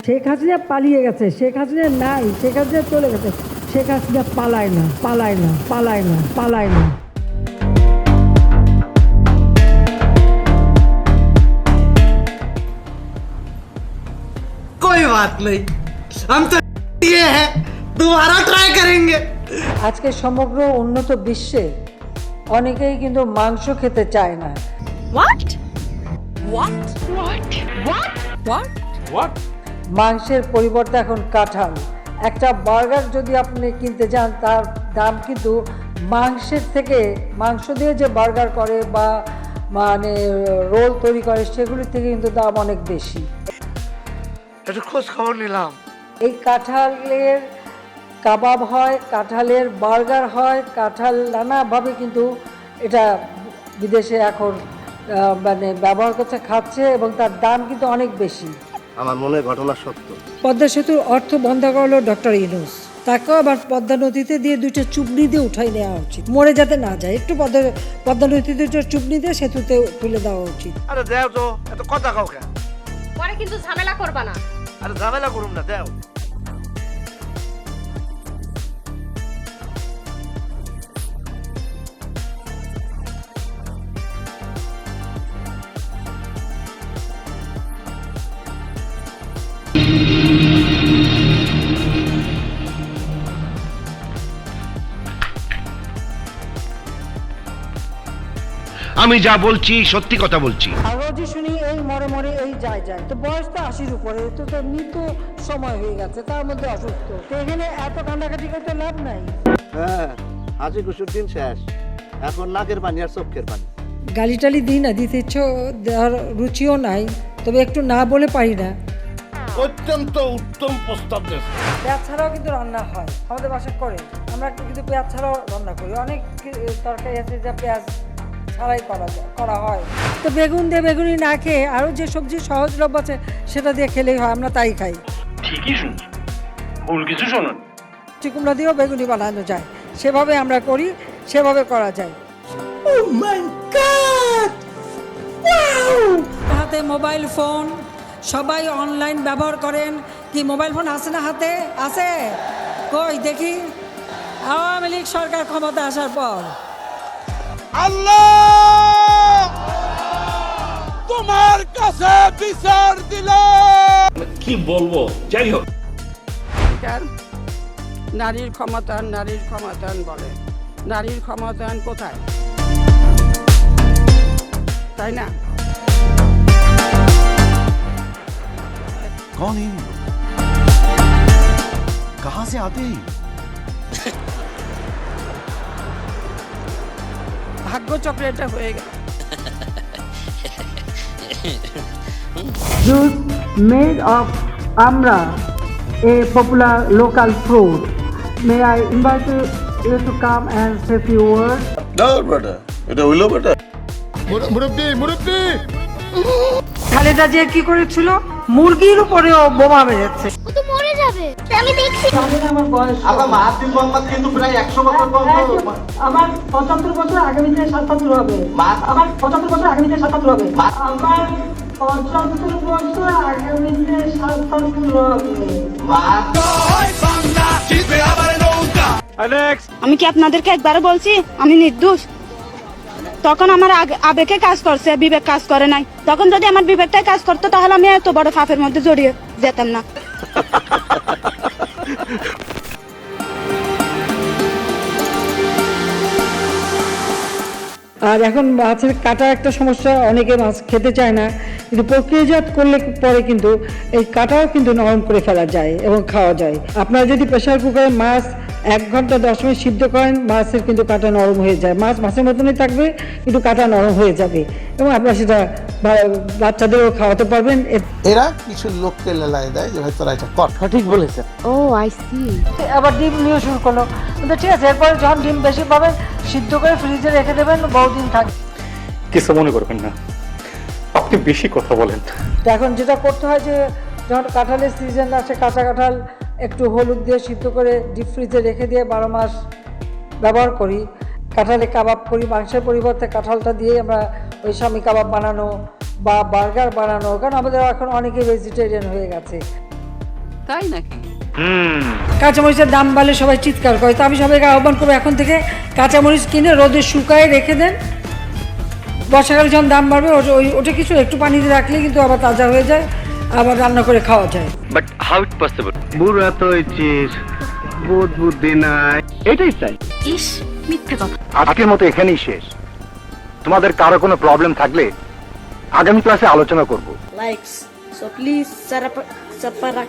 শেখ হাসিনা পালিয়ে গেছে, শেখ হাসিনা নাই, শেখ হাসিনা চলে গেছে, শেখ হাসিনা পালায় না, পালায় না, পালায় না, পালায় না। कोई बात नहीं, हम तो ये है, दोबारा ट्राई करेंगे। আজকে সমগ্র উন্নত বিশ্বে অনেকেই কিন্তু মাংস খেতে চায় না। What? What? What? What? What? What? মাংসের পরিবর্তে এখন কাঁঠাল। একটা বার্গার যদি আপনি কিনতে যান তার দাম কিন্তু মাংসের থেকে, মাংস দিয়ে যে বার্গার করে বা মানে রোল তৈরি করে সেগুলির থেকে কিন্তু দাম অনেক বেশি। একটু খোঁজ খবর নিলাম। এই কাঁঠালের কাবাব হয়, কাঁঠালের বার্গার হয়, কাঁঠাল নানাভাবে কিন্তু এটা বিদেশে এখন মানে ব্যবহার করছে, খাচ্ছে এবং তার দাম কিন্তু অনেক বেশি। আমার মনে হয় ঘটনা সত্য। পদ্মা সেতুর অর্থ বন্ধ করলো ডক্টর ইউনূস, তাকেও আবার পদ্মা নদীতে দিয়ে দুইটা চুবনি দিয়ে উঠাই নেওয়া উচিত, মরে যাতে না যায়। একটু পদ্মা নদীতে দুইটা চুবনি দিয়ে সেতুতে তুলে দেওয়া উচিত। আরে দেও তো, এত কথা কাউ কেন? পরে কিন্তু ঝামেলা করবা না। আরে ঝামেলা করুম না, দেও। আমি যা বলছি সত্যি কথা বলছি। আর রোজই শুনি এই মরে মরে এই যায় যায়, তো বয়স তো 80-র উপরে, তো তো মৃত্যু সময় হয়ে গেছে, তার মধ্যে অসুস্থ, তো এখানে এত কান্দাকাটি করতে লাভ নাই। হ্যাঁ, হাসি খুশির দিন শেষ, এখন নাকের পানি আর চোখের পানি। গালি টালি দিই না, দিতে ইচ্ছে দেওয়ার রুচিও নাই, তবে একটু না বলে পারি না। অত্যন্ত উত্তম প্রস্তাব দিয়েছে। পেঁয়াজ ছাড়াও কিন্তু রান্না হয় আমাদের বাসায় করে, আমরা কিন্তু পেঁয়াজ ছাড়াও রান্না করি। অনেক তরকারি আছে যা পেঁয়াজ ছাড়াই করা হয়। তো বেগুন দিয়ে বেগুনি না খেয়ে আরও যে সবজি সহজলভ্য আছে সেটা দিয়ে খেলেই হয়, আমরা তাই খাই। ঠিকই শুনছি, ভুল কিছু শোনেন। কুমড়া দিয়েও বেগুনি বানানো যায়, সেভাবে আমরা করি, সেভাবে করা যায়। হাতে মোবাইল ফোন, সবাই অনলাইন ব্যবহার করেন। কি মোবাইল ফোন আছে না হাতে? আছে? কই দেখি। আওয়ামী লীগ সরকার ক্ষমতা আসার পর আল্লাহ তোমার কাছে বিচার দিলাম। কি বলবো, যাই হোক। নারীর ক্ষমতায়ন, নারীর ক্ষমতায়ন বলে, নারীর ক্ষমতায়ন কোথায়? তাই না? कौन है ये लोग? कहां से आते हैं? ভাগ্যচক্রে এটা হয়ে গেল। juice made of amra, a popular local fruit. May I invite you to come and say a few words? না বেটা, এটা হইলো বেটা। মুরব্বি খালেদা জিয়া কি করেছিল? মুরগির উপরেও বোমা মেরেছে। ও তো মরে যাবে, আমি দেখছি। আমার বয়স, আবার মাহাতির মোহাম্মদ কিন্তু প্রায় 100 বছর বয়স। আমার 75 বছর, আগামীতে 77 হবে। আমার 75 বছর, আগামীতে 77 হবে। আমার 75 বছর, আগামীতে 77 হবে। আমি কি আপনাদেরকে একবারও বলছি আমি নির্দোষ? তখন আমার আবেগে কাজ করছে, বিবেক কাজ করে নাই। তখন যদি আমার বিবেকটাই কাজ করতো তাহলে আমি এত বড় পাপের মধ্যে জড়িয়ে যেতাম না। আর এখন মাছের কাটা একটা সমস্যা, অনেকে মাছ খেতে চায় না, কিন্তু প্রক্রিয়াজাত করলে পরে কিন্তু এই কাটাও কিন্তু নরম করে ফেলা যায় এবং খাওয়া যায়। আপনারা যদি প্রেসার কুকারে মাছ 1 ঘন্টা 10 মিনিট সিদ্ধ করেন, মাছের কিন্তু কাটা নরম হয়ে যায়। মাছ মাছের মতনই থাকবে, কিন্তু কাটা নরম হয়ে যাবে এবং আপনারা সেটা বাচ্চাদেরও খাওয়াতে পারবেন। এরা কিছু লোককে লেলায় দেয় যে ভাই তোরা এটা কর। সঠিক বলেছেন। ও আই সি। আবার ডিম নিয়ে শুরু করলো, কিন্তু ঠিক আছে, এরপরে যখন ডিম বেশি পাবেন সিদ্ধ করে ফ্রিজে রেখে দেবেন, বহুদিন থাকবে। কিছু মনে করবেন না, আপনি বেশি কথা বলেন। তো এখন যেটা করতে হয় যে যখন কাঁঠালের সিজন আসে, কাঁচা কাঁঠাল একটু হলুদ দিয়ে সিদ্ধ করে ডিপ ফ্রিজে রেখে দিয়ে 12 মাস ব্যবহার করি। কাঁঠালে কাবাব করি, মাংসের পরিবর্তে কাঁঠালটা দিয়ে আমরা ওই স্বামী কাবাব বানানো বা বার্গার বানানো, কারণ আমাদের এখন অনেকে ভেজিটেরিয়ান হয়ে গেছে। তাই নাকি? কাঁচামরিচের দাম বাড়লে সবাই চিৎকার করে, তো আমি সবাইকে আহ্বান করবো এখন থেকে কাঁচামরিচ কিনে রোদে শুকায় রেখে দেন। বর্ষাকালে যখন দাম বাড়বে ওটা কিছু একটু পানিতে রাখলে কিন্তু আবার তাজা হয়ে যায়, আবার রান্না করে খাওয়া যায়। But how it possible? বুড়া তো হয়েছিস, বোধ বুদ্ধি নাই। এটাই চাই। ইস মিথ্যে কথা। আজকের মতো এখানেই শেষ। তোমাদের কারো কোনো প্রবলেম থাকলে আগামী ক্লাসে আলোচনা করব। Likes. So please, Sarapakara.